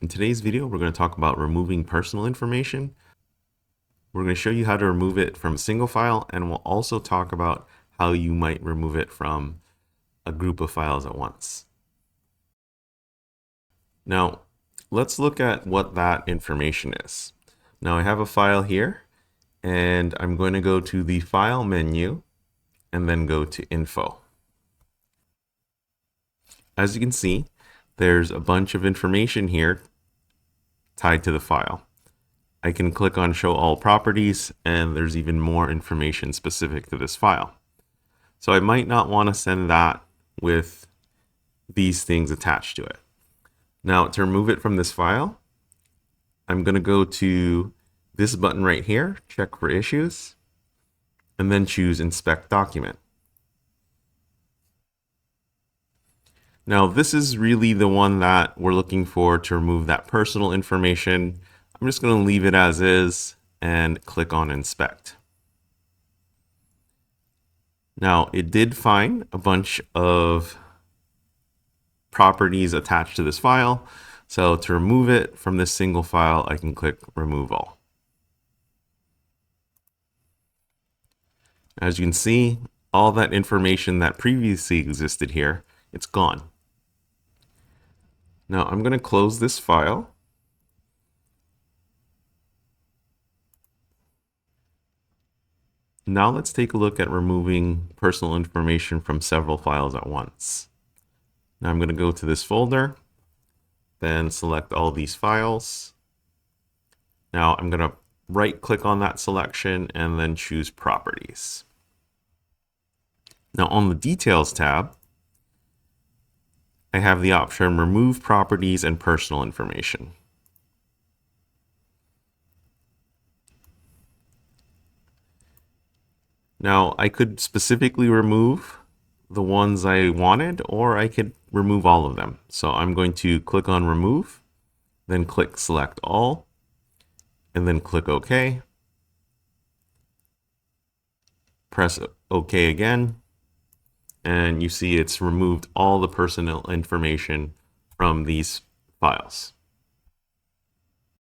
In today's video, we're going to talk about removing personal information. We're going to show you how to remove it from a single file, and we'll also talk about how you might remove it from a group of files at once. Now, let's look at what that information is. Now, I have a file here, and I'm going to go to the File menu and then go to Info. As you can see, there's a bunch of information here tied to the file. I can click on Show All Properties, and there's even more information specific to this file. So I might not want to send that with these things attached to it. Now, to remove it from this file, I'm going to go to this button right here, check for issues, and then choose Inspect Document. Now, this is really the one that we're looking for to remove that personal information. I'm just going to leave it as is and click on Inspect. Now, it did find a bunch of properties attached to this file. So to remove it from this single file, I can click Remove All. As you can see, all that information that previously existed here, it's gone. Now I'm going to close this file. Now let's take a look at removing personal information from several files at once. Now I'm going to go to this folder, then select all these files. Now I'm going to right click on that selection and then choose Properties. Now on the Details tab, I have the option Remove Properties and Personal Information. Now I could specifically remove the ones I wanted, or I could remove all of them. So I'm going to click on Remove, then click Select All, and then click OK. Press OK again, and you see it's removed all the personal information from these files.